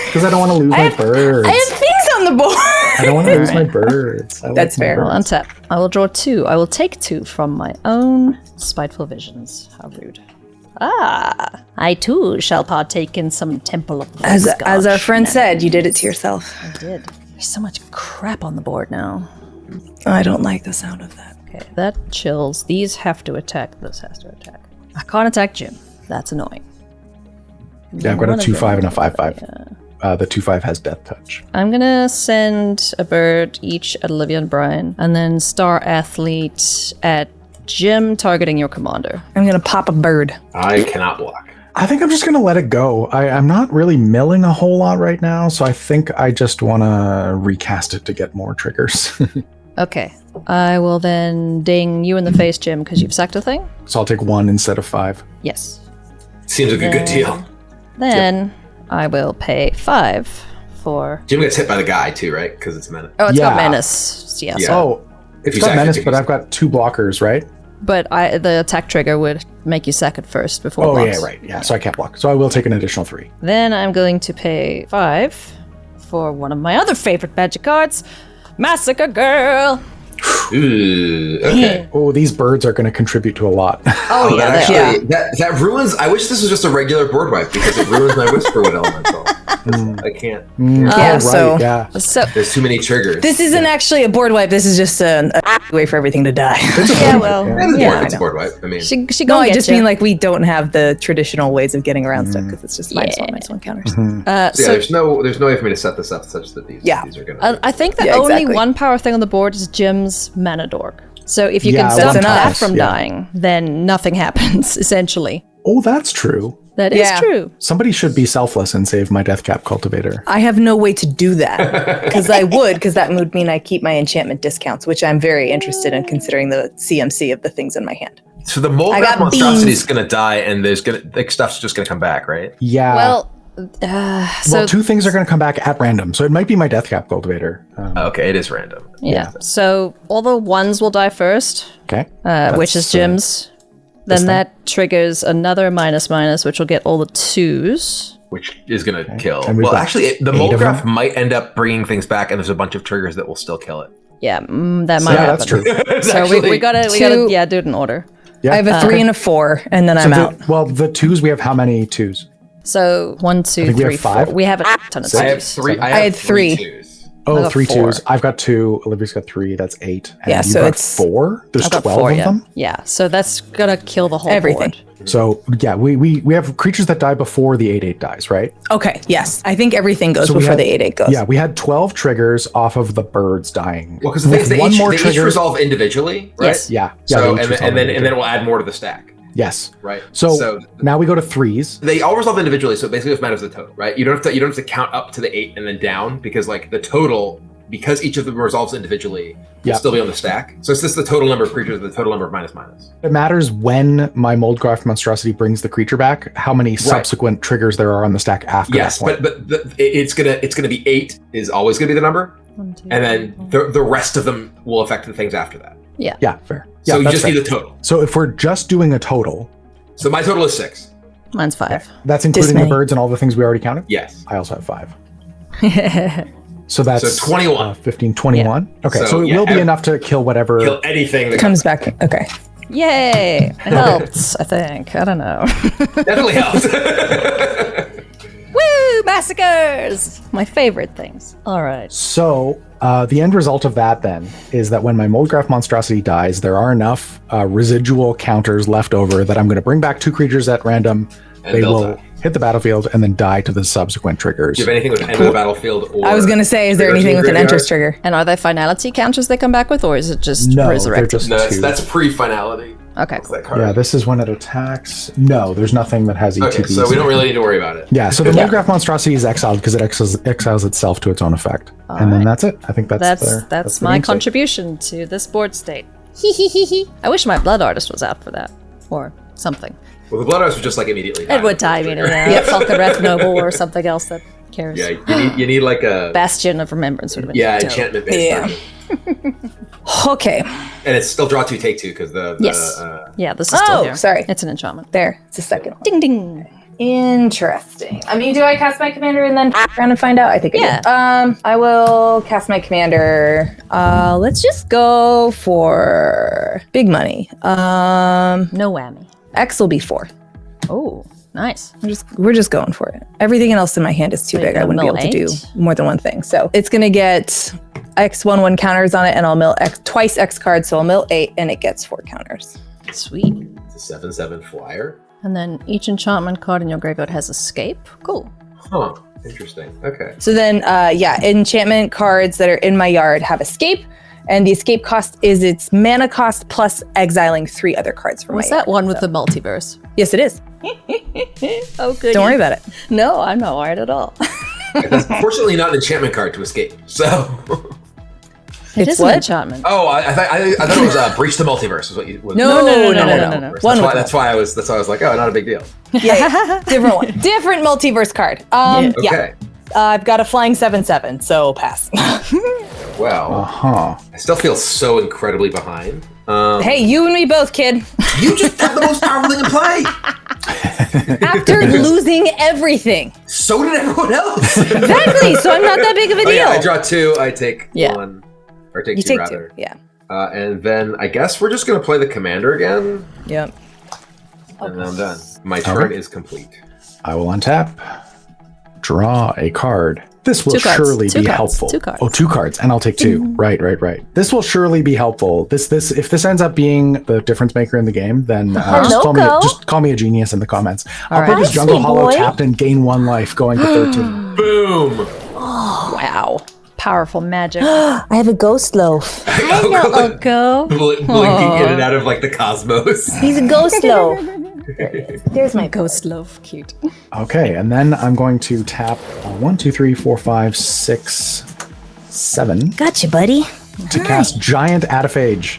Because I don't want to lose my birds. I have things on the board. I don't want to lose my birds. That's fair. I'll untap. I will draw 2. I will take 2 from my own spiteful visions. How rude. I too shall partake in some Temple of the As Scotch our friend men. said, you did it to yourself. I did. There's so much crap on the board now. I don't like the sound of that. Okay, that chills. These have to attack. This has to attack. I can't attack Jim. That's annoying. Yeah, I've got a One of 2/5 and a them- 5/5. The 2/5 has Death Touch. I'm gonna send a bird each at Olivia and Brian, and then Star Athlete at Jim, targeting your commander. I'm going to pop a bird. I cannot block. I think I'm just going to let it go. I'm not really milling a whole lot right now, so I think I just want to recast it to get more triggers. Okay, I will then ding you in the face, Jim, because you've sacked a thing? So I'll take 1 instead of 5. Yes. Seems like a good deal. Then I will pay 5 for... Jim gets hit by the guy too, right? Because it's menace. Oh, it's got Yeah. menace. Yeah, Yeah. so- Oh, it's you got sack menace, it, but you- I've got 2 blockers, right? But the attack trigger would make you sack it first before Oh, blocks. yeah, right. Yeah, so I can't block. So I will take an additional 3. Then I'm going to pay 5 for one of my other favorite magic cards, Massacre Girl. Ooh, okay. Oh, these birds are going to contribute to a lot. Oh, yeah, that they are. actually that ruins. I wish this was just a regular board wipe because it ruins my Whisperwood Elemental. I can't. Yeah, so- yeah. So, There's too many triggers. This isn't actually a board wipe. This is just a way for everything to die. yeah, well, It's yeah. a board wipe. I mean, She No, gonna I get just you. mean like we don't have the traditional ways of getting around stuff because it's just -1/-1 counters. so yeah, there's no way for me to set this up such that these Yeah. these are gonna. I think the Yeah, only exactly. one power thing on the board is Jim's Mana Dork. So if you Yeah, can stop that's that enough. from Yeah. dying, then nothing happens, essentially. Oh, that's true. That is Yeah. true. Somebody should be selfless and save my Deathcap Cultivator. I have no way to do that because I would, because that would mean I keep my enchantment discounts, which I'm very interested in considering the CMC of the things in my hand. So the I Moldgraph got monstrosity beans. is gonna die, and there's gonna stuff's just gonna come back, right? Yeah. Well, so Well, 2 things are going to come back at random, so it might be my Deathcap Cultivator. Okay, it is random. yeah. So all the ones will die first, Okay. which is That's, Jim's. Then thing. that triggers another -/, which will get all the 2s. Which is gonna kill. And we've Well, got actually, the 8 of Moldgraph them. might end up bringing things back, and there's a bunch of triggers that will still kill it. Yeah, that might Yeah, happen. that's true. So we gotta Two- do it in order. Yeah. I have a 3 and a 4, and then I'm out. Well, the 2s, we have how many 2s? So 1, 2, think we 3, have 4. 5. We have a ton of 2s. I have 3. I had have 3 3. twos. Oh, got 3 4. 2s. I've got 2. Olivia's got 3. That's 8. And Yeah, you've so got it's- 4. There's I've got 12 4, of yeah. them. Yeah, so that's gonna kill the whole Everything. board. So yeah, we have creatures that die before the 8/8 dies, right? Okay, yes. I think everything goes So we before had- the 8/8 goes. Yeah, we had 12 triggers off of the birds dying. Well, because With they one each, more they each trigger. resolve individually, right? Yes. Yeah. So they each and resolve then individually. we'll add more to the stack. Yes. Right. So now we go to 3s. They all resolve individually, so it basically just matters the total, right? You don't have to count up to the 8 and then down, because like the total, because each of them resolves individually, will still be on the stack. So it's just the total number of creatures, the total number of minus. It matters when my Moldcraft monstrosity brings the creature back, how many subsequent triggers there are on the stack after that point. but it's gonna be 8 is always gonna be the number, 1, 2, and then the rest of them will affect the things after that. Yeah, fair. So you that's just fair. need the total. So if we're just doing a total, So my total is 6. Mine's 5. that's including the many. birds and all the things we already counted? Yes. I also have 5. So that's 21. 15, 21. Yeah. Okay, So, so it yeah, will be enough to kill whatever. Kill anything that Comes back. Okay. Yay! It helps, I think. I don't know. definitely helps. Woo! Massacres! My favorite things. All right. So the end result of that then is that when my Moldcraft monstrosity dies, there are enough residual counters left over that I'm going to bring back 2 creatures at random. And They they'll will die. hit the battlefield and then die to the subsequent triggers. Do you have anything with end of the battlefield? Or I was going to say, is there triggers in anything your with an graveyard? enters trigger? And are they finality counters they come back with, or is it just No, they're resurrected? just No, 2. that's pre-finality. Okay, What's cool. that card? Yeah, this is when it attacks. No, there's nothing that has ETBs. Okay, so we don't really need to worry about it. Yeah, so the Moldcraft monstrosity is exiled because it exiles itself to its own effect. And then that's it. I think that's That's the my game state. contribution to this board state. I wish my blood artist was out for that, or something. Well, the Blood Arts would just like immediately die. It would die immediately. Yeah, Falconreth Noble or something else that cares. Yeah, you need like a Bastion of Remembrance would have been dope. enchantment based Yeah. Okay. and it's still draw 2 take 2 because the Yes. Yeah, this is still Oh, here. sorry. It's an enchantment. There. It's a second one. Ding ding. Interesting. I mean, do I cast my commander and then around and find out? I think Yeah. I do. I will cast my commander. Let's just go for big money. No whammy. X will be 4. Oh, nice. We're just going for it. Everything else in my hand is too Wait, big. I you'll wouldn't be mill able to do 8? more than one thing. So it's gonna get X1 counters on it, and I'll mill twice X cards. So I'll mill 8, and it gets 4 counters. Sweet. It's a 7/7 flyer. And then each enchantment card in your graveyard has escape. Cool. Huh. Interesting. Okay. So then, enchantment cards that are in my yard have escape, and the escape cost is its mana cost plus exiling 3 other cards from Was my that yard. one with the multiverse? Yes, it is. Oh, good. Don't worry about it. No, I'm not worried at all. That's fortunately not an enchantment card to escape. So. It It's is an what? enchantment. Oh, I thought it was Breach the Multiverse. Was what you? Was No. That's One why I was like, oh, not a big deal. Yeah, different one. Different multiverse card. Yeah. Okay. I've got a flying 7/7, so pass. Well, Huh. I still feel so incredibly behind. Hey, you and me both, kid. You just have the most powerful thing in play. After losing everything. So did everyone else. Exactly, so I'm not that big of a Oh, deal. yeah, I draw 2. I take Yeah. 1, or take You 2 take rather. 2, yeah. And then I guess we're just gonna play the commander again, Yep. and then I'm done. My turn is complete. I will untap, draw a card. This will 2 cards. surely 2 be cards. helpful. 2 cards. Oh, 2 cards, and I'll take 2. Right. This will surely be helpful. This if this ends up being the difference maker in the game, then just call me a genius in the comments. I'll play right. this Hi, Jungle sweet Hollow boy. tapped and gain 1 life, going to 13. Boom. Wow. Powerful magic. I have a ghost loaf. Oko. Blinking in and out of like the cosmos. He's a ghost loaf. There's my Ghost loaf. Cute. Okay, and then I'm going to tap 1, 2, 3, 4, 5, 6, 7 Gotcha, buddy. to cast Giant Ataphage.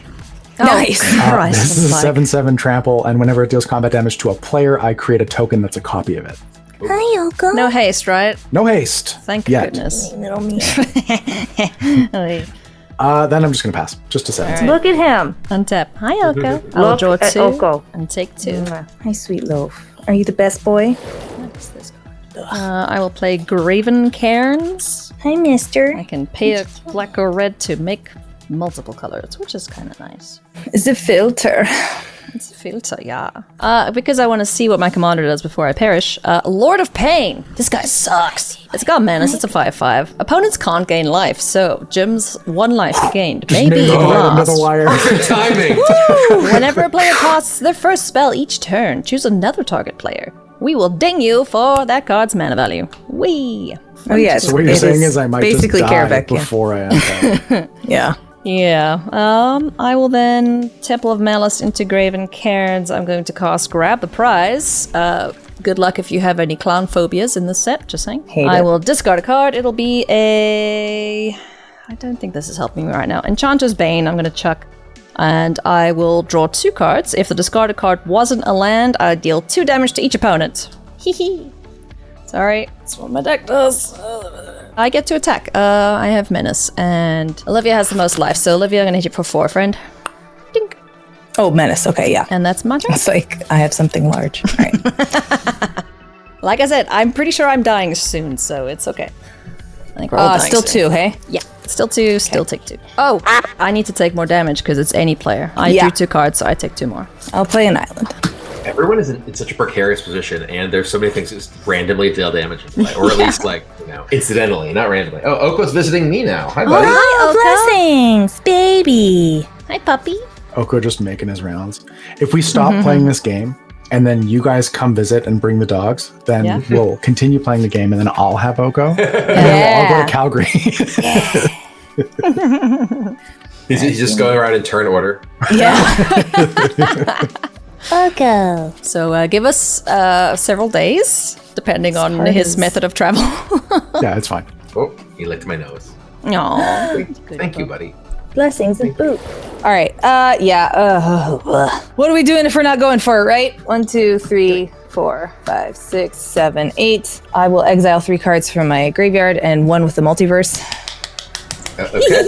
Nice. Christ, This is a like- 7/7 trample, and whenever it deals combat damage to a player, I create a token that's a copy of it. Hi, Yoko. No haste, right? No haste. Thank yet. goodness. Little me. Wait. Then I'm just gonna pass. Just a 7. Look at him. Untap. Hi, Oko. I will Look draw at 2 Oko. and take 2. Hi, sweet loaf. Are you the best boy? What's this card? I will play Graven Cairns. Hi, mister. I can pay a black or red to make multiple colors, which is kind of nice. It's a filter. It's a filter, yeah. Because I want to see what my commander does before I perish. Lord of Pain. This guy sucks. It's got menace. It's a 5/5. Opponents can't gain life, so Jim's 1 life he gained. Maybe Nailed it right under lost. the wire. Perfect timing. Whenever a player casts their first spell each turn, choose another target player. We will ding you for that card's mana value. Wee. Oh, yeah. So what you're saying is I might just basically die Karavek, yeah. before I untap. Yeah. Yeah. I will then Temple of Malice into Graven Cairns. I'm going to cast Grab the Prize. Good luck if you have any clown phobias in this set, just saying. I will discard a card. It'll be a... I don't think this is helping me right now. Enchanter's Bane, I'm going to chuck. And I will draw 2 cards. If the discarded card wasn't a land, I deal 2 damage to each opponent. Hee. Sorry, that's what my deck does. I get to attack. I have Menace, and Olivia has the most life. So Olivia, I'm going to hit you for 4, friend. Dink. Oh, Menace. Okay, yeah. And that's my turn. It's like, I have something large. All right. Like I said, I'm pretty sure I'm dying soon, so it's okay. I think we're all dying Still soon. 2, hey? Yeah, still 2, still take 2. Oh, I need to take more damage because it's any player. I drew 2 cards, so I take 2 more. I'll play an island. Everyone is in such a precarious position, and there's so many things that just randomly deal damage in play, or at least incidentally, not randomly. Oh, Oko's visiting me now. Hi, buddy. Oh, blessings, baby. Hi, puppy. Oko just making his rounds. If we stop playing this game and then you guys come visit and bring the dogs, then we'll continue playing the game and then I'll have Oko. And then we'll all go to Calgary. He's just going around in turn order. Yeah. Oko. So give us several days, depending on his method of travel. Yeah, it's fine. Oh, he licked my nose. Aww. Thank you, buddy. Blessings and boot. All right. What are we doing if we're not going for it, right? 1, 2, 3, 4, 5, 6, 7, 8. I will exile 3 cards from my graveyard and 1 with the multiverse. Okay.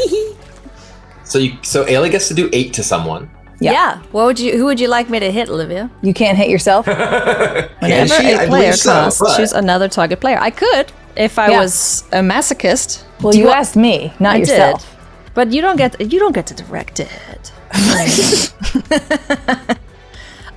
So Ailey gets to do 8 to someone. Yeah. Who would you like me to hit, Olivia? You can't hit yourself. Whenever a player casts, choose another target player. I could if I was a masochist. Well, you asked me, not yourself. Did. But you don't get to direct it.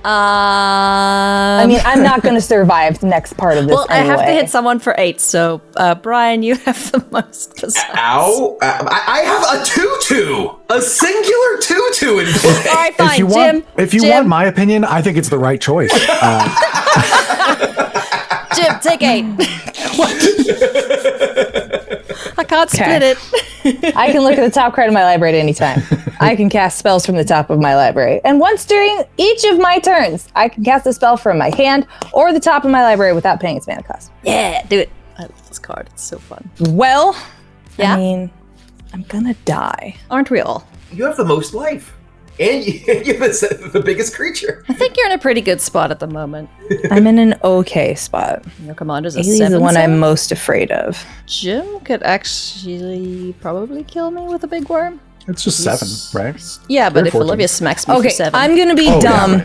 I mean, I'm not going to survive the next part of this. Well, anyway. I have to hit someone for 8. So, Brian, you have the most. Ow! I have a 2/2, a singular 2/2 in play. All right, fine, if you want my opinion, I think it's the right choice. Jim, take 8. I can't split it. I can look at the top card of my library at any time. I can cast spells from the top of my library. And once during each of my turns, I can cast a spell from my hand or the top of my library without paying its mana cost. Yeah, do it. I love this card. It's so fun. Well, I mean, I'm gonna die. Aren't we all? You have the most life. And you have the biggest creature. I think you're in a pretty good spot at the moment. I'm in an okay spot. Your commander's a 7/7. He's the one I'm most afraid of. Jim could actually probably kill me with a big worm. It's just 7, right? Yeah, but if 14. Olivia smacks me for 7. I'm gonna be dumb.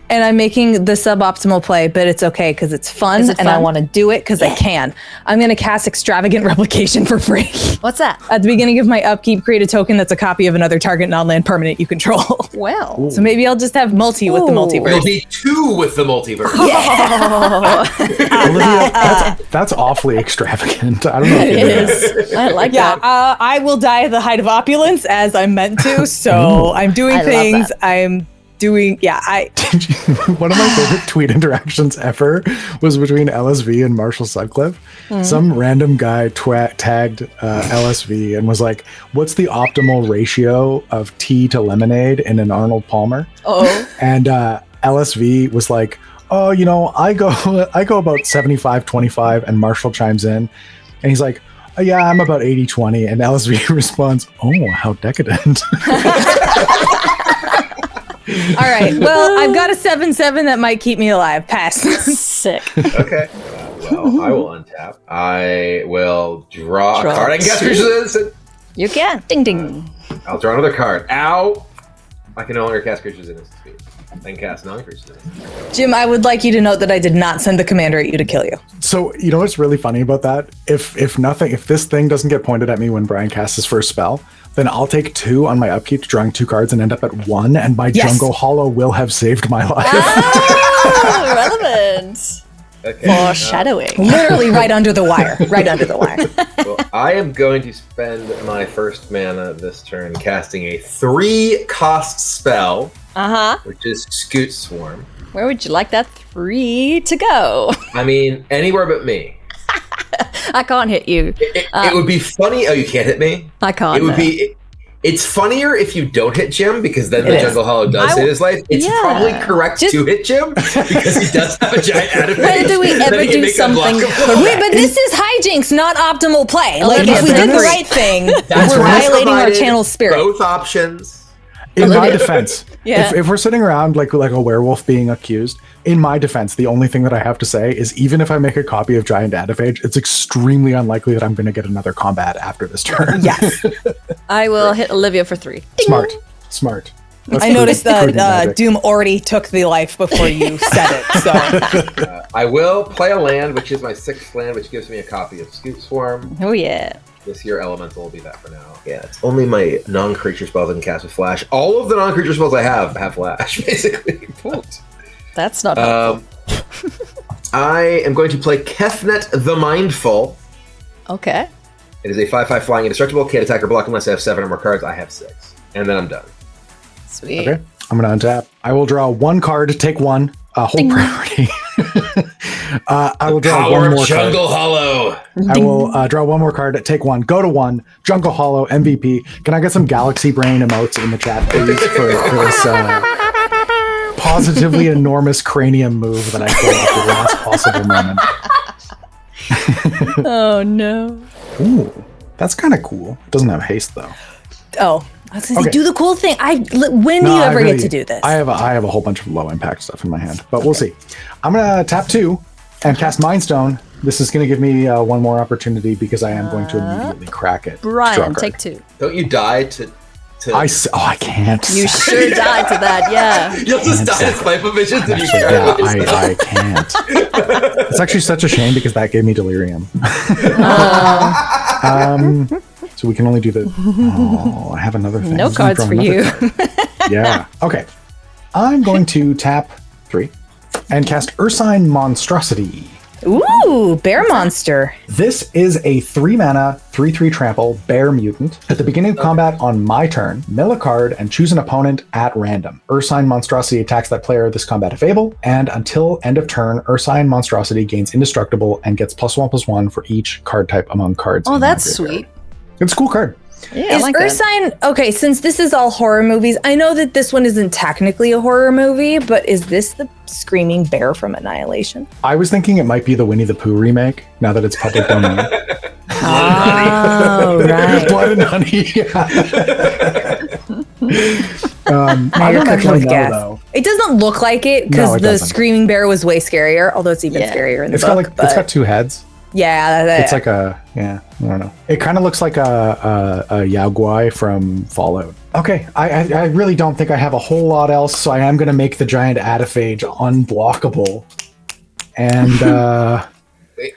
And I'm making the suboptimal play, but it's okay because it's fun and I want to do it because I can. I'm going to cast Extravagant Replication for free. What's that? At the beginning of my upkeep, create a token that's a copy of another target non-land permanent you control. Well. So maybe I'll just have multi with the multiverse. It'll be 2 with the multiverse. Olivia, that's awfully extravagant. I don't know if it is. I like that. I will die at the height of opulence as I'm meant to. So I'm doing things. I'm doing, One of my favorite tweet interactions ever was between LSV and Marshall Sutcliffe. Some random guy tagged LSV and was like, what's the optimal ratio of tea to lemonade in an Arnold Palmer? And LSV was like, oh, I go about 75-25, and Marshall chimes in and he's like, oh, yeah, I'm about 80-20, and LSV responds, oh, how decadent. All right. Well, I've got a 7/7 that might keep me alive. Pass. Sick. Okay. Well, I will untap. I will draw a card. I can cast Creatures of Innocence. You can. Ding, ding. I'll draw another card. Ow! I can no longer cast Creatures of Innocence. I can cast non-Creatures of Innocence. Jim, I would like you to note that I did not send the commander at you to kill you. So, you know what's really funny about that? If this thing doesn't get pointed at me when Brian casts his first spell, then I'll take 2 on my upkeep, drawing 2 cards, and end up at 1, and my Jungle Hollow will have saved my life. Oh, relevant. Okay. Foreshadowing. Literally right under the wire. Right under the wire. Well, I am going to spend my first mana this turn casting a 3-cost spell, which is Scoot Swarm. Where would you like that 3 to go? I mean, anywhere but me. I can't hit you. It would be funny. Oh, you can't hit me? I can't. It's funnier if you don't hit Jim, because then the is. Jungle Hollow does save his life. It's Yeah. probably correct to hit Jim because he does have a giant advantage. When do we ever do something Wait, but this is hijinks, not optimal play. Like, Olivia, if we did the fairness- right thing, That's we're why I violating our provided channel spirit. Both options. In my Olivia. defense, Yeah. if we're sitting around like a werewolf being accused, in my defense, the only thing that I have to say is even if I make a copy of Giant Adifage, it's extremely unlikely that I'm going to get another combat after this turn. Yes. I will hit Olivia for 3. Smart. That's I noticed prudent that magic. Doom already took the life before you said it. So I will play a land, which is my 6th land, which gives me a copy of Scoop Swarm. Oh yeah. This here elemental will be that for now. Yeah, it's only my non-creature spells I can cast with Flash. All of the non-creature spells I have Flash, basically. That's not helpful. I am going to play Kefnet the Mindful. Okay. It is a 5/5 flying indestructible. Can't attack or block unless I have 7 or more cards. I have 6. And then I'm done. Sweet. Okay, I'm going to untap. I will draw 1 card, take 1, hold priority. I will draw Power 1 of more Jungle card. Hollow. I will draw 1 more card, take 1, go to 1, Jungle Hollow, MVP. Can I get some Galaxy Brain emotes in the chat, please, for this positively enormous cranium move that I pulled at the last possible moment? Oh no. Ooh, that's kind of cool. It doesn't have haste, though. I was gonna say, Okay. do the cool thing. When do you ever get to do this? I have a whole bunch of low impact stuff in my hand, but we'll see. I'm gonna tap 2 and cast Mind Stone. This is gonna give me 1 more opportunity because I am going to immediately crack it. Draw a Brian, card. take 2. Don't you die to I can't. You sure died to that, yeah. You'll just die to Spike Visions if you Actually, try yeah, to I can't. It's actually such a shame because that gave me delirium. So we can only do the. Oh, I have another thing. No I'm gonna cards draw for another you. card. Yeah. Okay. I'm going to tap 3 and cast Ursine Monstrosity. Ooh, bear monster. This is a 3-mana, 3/3 trample bear mutant. At the beginning of combat on my turn, mill a card and choose an opponent at random. Ursine Monstrosity attacks that player this combat if able, and until end of turn, Ursine Monstrosity gains indestructible and gets +1/+1 for each card type among cards. Oh, in my that's graveyard. sweet. It's a cool card. Yeah, Is I like that. Ursine okay? Since this is all horror movies, I know that this one isn't technically a horror movie, but is this the screaming bear from Annihilation? I was thinking it might be the Winnie the Pooh remake, now that it's public domain. Oh, right. Blood and honey. Now I you're don't cooking actually with know, gas. though. It doesn't look like it No, because it the doesn't. screaming bear was way scarier, although it's even Yeah. scarier in the It's book. got like but it's got 2 heads. yeah, It's like a I don't know. It kind of looks like a Yao Guai from Fallout. Okay, I really don't think I have a whole lot else, so I am going to make the giant Adaphage unblockable. And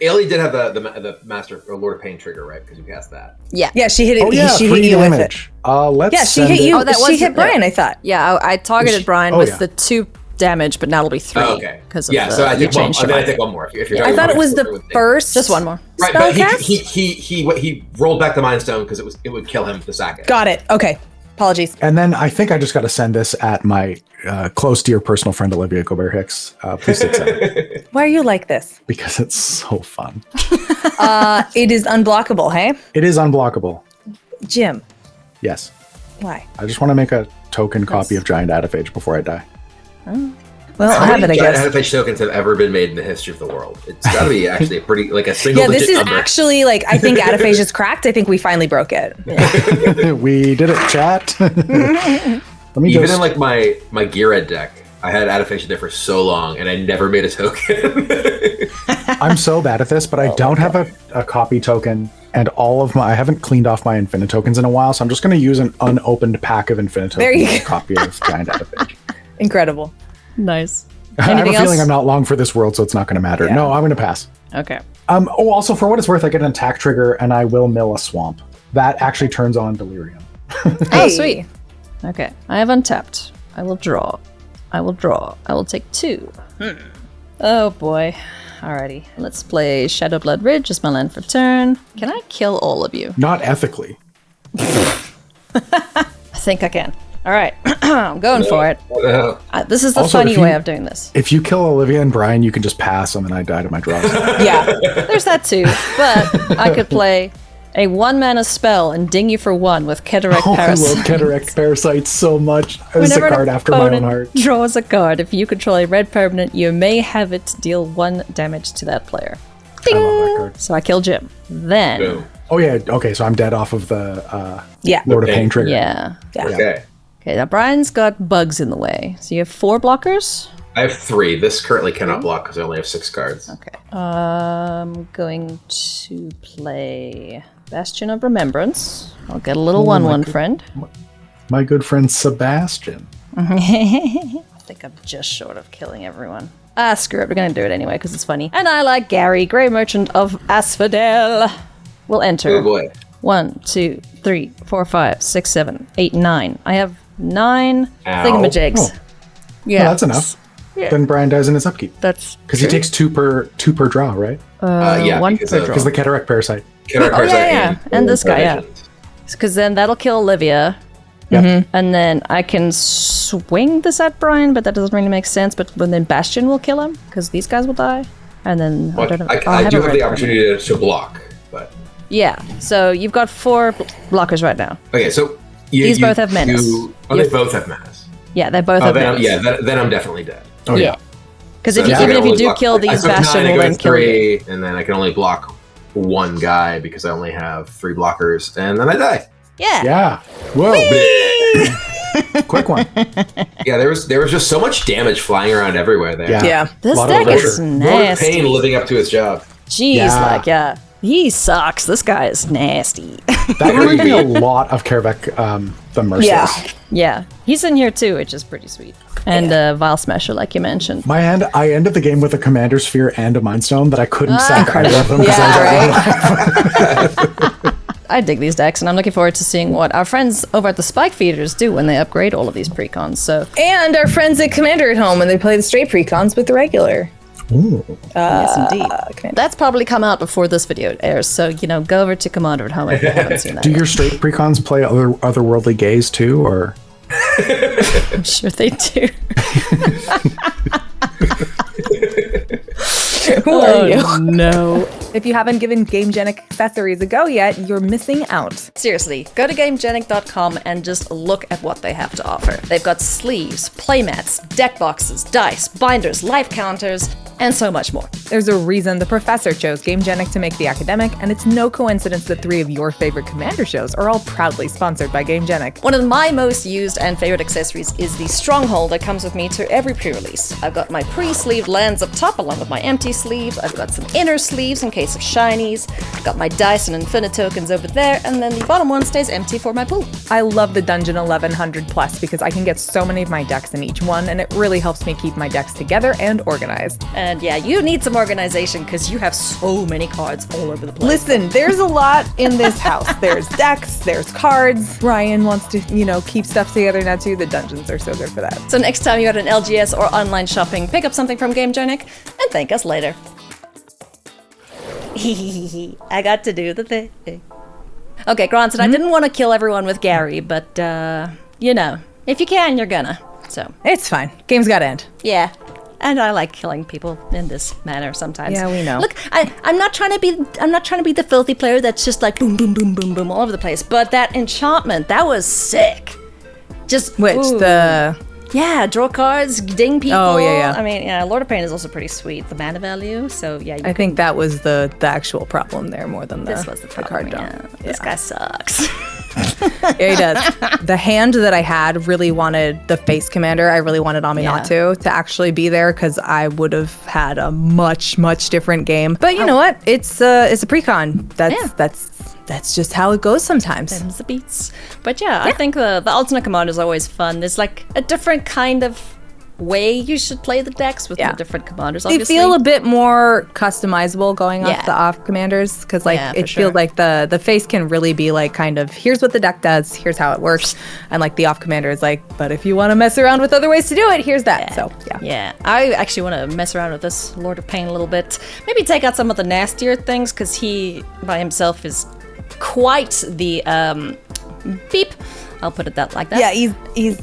Ailey did have the Master or Lord of Pain trigger, right? Because you cast that. Yeah. yeah, she hit it. oh yeah, she 3 hit you with it. damage. Let's Yeah, she send hit it- you. Oh, that she was hit it. Brian. I thought. Yeah, I targeted Brian Oh, with yeah. the 2 damage, but now it'll be 3. Oh, okay. Because of Yeah, so I you think one. changed Then your I mind. take one more. If you're I talking thought about it was the with first. Just one more. Right, but spellcast? he rolled back the Mind Stone because it would kill him to sack it. Got it. Okay. Apologies. And then I think I just got to send this at my close dear personal friend Olivia Gobert Hicks. Please take 7 Why are you like this? because it's so fun. It is unblockable, hey? It is unblockable. Jim, Yes. why? I just want to make a token copy of Giant Adaphage before I die. Well, I have it, I guess. Adifage tokens have ever been made in the history of the world? It's got to be actually a pretty like a single Yeah, this digit is number. actually like, I think Adaphage is cracked. I think we finally broke it. We did it, chat. Let me Even just. in like my Geared deck, I had Adifage there for so long, and I never made a token. I'm so bad at this, but I don't have a copy token, and I haven't cleaned off my Infinite tokens in a while, so I'm just going to use an unopened pack of Infinite There you tokens as a go. copy of Giant Adaphage. Incredible. Nice. I have a Anything feeling else? I'm not long for this world, so it's not going to matter. Yeah. No, I'm going to pass. Okay. Also, for what it's worth, I get an attack trigger, and I will mill a swamp. That actually turns on Delirium. Oh, Hey. sweet. Okay. I have untapped. I will draw. I will take 2. Oh boy. Alrighty. Let's play Shadow Blood Ridge as my land for turn. Can I kill all of you? Not ethically. I think I can. Alright. I'm going for it. This is the Also, funny if you- way of doing this. If you kill Olivia and Brian, you can just pass, and then I die to my draws. Yeah. There's that too. But I could play a 1-mana spell and ding you for 1 with Cataract Oh, I Parasite. love Cataract Parasite so much. It's a card after my own heart. Draws a card. If you control a red permanent, you may have it deal 1 damage to that player. Ding! I love that card. So I kill Jim. Then, Boom. Oh yeah, okay, so I'm dead off of the Yeah. Lord of Okay. Pain trigger. yeah. Okay. Okay, now Brian's got bugs in the way. So you have 4 blockers? I have 3. This currently cannot block because I only have 6 cards. Okay. I'm going to play Bastion of Remembrance. I'll get a little 1/1 friend. My good friend Sebastian. I think I'm just short of killing everyone. Ah, screw it. We're going to do it anyway because it's funny. And I like Gary, Grey Merchant of Asphodel. We'll enter. Oh boy. 1, 2, 3, 4, 5, 6, 7, 8, 9. I have 9 Ow. thingamajigs. Oh. Yeah. No, that's enough. Yeah. Then Brian dies in his upkeep. That's Because he takes two per draw, right? Yeah, 1 because per of draw. Because the Cataract Parasite. Cataract Oh, Parasite yeah. And this guy, yeah. Because then that'll kill Olivia. Yeah. And then I can swing this at Brian, but that doesn't really make sense. But then Bastion will kill him because these guys will die. And then Well, I don't know. I do a have red the card. opportunity to block, but Yeah. So you've got 4 blockers right now. okay. So These both have menace. They both have menace. Yeah, they both Oh, have then menace. then I'm definitely dead. Oh yeah. Because So even I can if you only do block- kill I these, took Bastion 9, I will go then kill you. 3, and then I can only block 1 guy because I only have 3 blockers, and then I die. Yeah. Yeah. Whoa. Quick one. Yeah, there was just so much damage flying around everywhere there. Yeah. Yeah. This Lot of deck is pressure. Lord of nasty. Pain living up to his job. Jeez, Yeah. he sucks. This guy is nasty. That reminds me a lot of Karavek, the Merciless. Yeah. Yeah, he's in here too, which is pretty sweet. And Vile Smasher, like you mentioned. I ended the game with a Commander Sphere and a Mind Stone that I couldn't sack either of them because I was right? I dig these decks, and I'm looking forward to seeing what our friends over at the Spike Feeders do when they upgrade all of these precons. So, And our friends at Commander at Home when they play the straight precons with the regular. yes, indeed. Commander. That's probably come out before this video airs, so, go over to Commander at Home if you haven't seen that. Do your straight precons play otherworldly gaze too, or? I'm sure they do. Who are you? No. If you haven't given GameGenic accessories a go yet, you're missing out. Seriously, go to GameGenic.com and just look at what they have to offer. They've got sleeves, playmats, deck boxes, dice, binders, life counters, and so much more. There's a reason the professor chose GameGenic to make the academic, and it's no coincidence that 3 of your favorite Commander shows are all proudly sponsored by GameGenic. One of my most used and favorite accessories is the Stronghold that comes with me to every pre-release. I've got my pre-sleeved lands up top along with my empty sleeves. I've got some inner sleeves in case of shinies. I've got my dice and infinite tokens over there, and then the bottom one stays empty for my pool. I love the Dungeon 1100 Plus because I can get so many of my decks in each one, and it really helps me keep my decks together and organized. And yeah, you need some organization because you have so many cards all over the place. Listen, there's a lot in this house. There's decks, there's cards. Ryan wants to, keep stuff together now too. The dungeons are so good for that. So next time you're at an LGS or online shopping, pick up something from GameGenic and thank us later. I got to do the thing. Okay, granted, I didn't want to kill everyone with Gary, but, if you can, you're gonna. So, It's fine. Game's gotta end. yeah. And I like killing people in this manner sometimes. Yeah, we know. Look, I'm not trying to be the filthy player that's just like boom, boom, boom, boom, boom all over the place. But that enchantment, that was sick. Just Which, ooh. Yeah, draw cards, ding people. Oh, yeah. I mean, yeah, Lord of Pain is also pretty sweet. The mana value, so yeah. I think that was the actual problem there more than This was the card problem. draw. Yeah. This guy sucks. Yeah, he does. The hand that I had really wanted the face commander. I really wanted Aminatu to actually be there because I would have had a much, much different game. But you know what? It's a precon. That's just how it goes sometimes. Them's the beats. But yeah, I think the alternate commander is always fun. There's like a different kind of way you should play the decks with the different commanders. They Obviously, feel a bit more customizable going off Yeah. the off commanders because Yeah, for it sure. feels like the face can really be like kind of here's what the deck does, here's how it works, and like the off commander is like, but if you want to mess around with other ways to do it, here's that. So yeah. Yeah, I actually want to mess around with this Lord of Pain a little bit. Maybe take out some of the nastier things because he by himself is quite the beep. I'll put it like that. Yeah, he's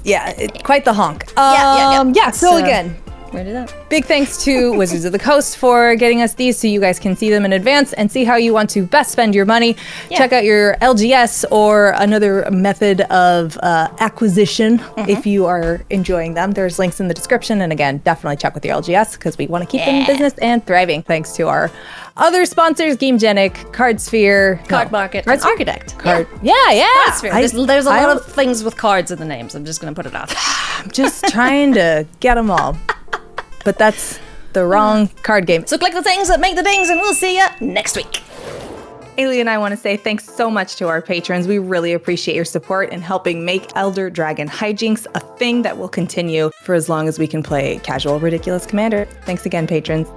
quite the honk. Yeah. So again, We'll do that. Big thanks to Wizards of the Coast for getting us these so you guys can see them in advance and see how you want to best spend your money. Yeah. Check out your LGS or another method of acquisition if you are enjoying them. There's links in the description. And again, definitely check with your LGS because we want to keep them in business and thriving. Thanks to our other sponsors, GameGenic, CardSphere, Card Market, and Architect. Yeah. Cardsphere. There's a lot of things with cards in the names. I'm just going to put it out there. I'm just trying to get them all. But that's the wrong card game. So click the things that make the dings, and we'll see you next week. Ailey and I want to say thanks so much to our patrons. We really appreciate your support in helping make Elder Dragon Hijinks a thing that will continue for as long as we can play casual, ridiculous Commander. Thanks again, patrons.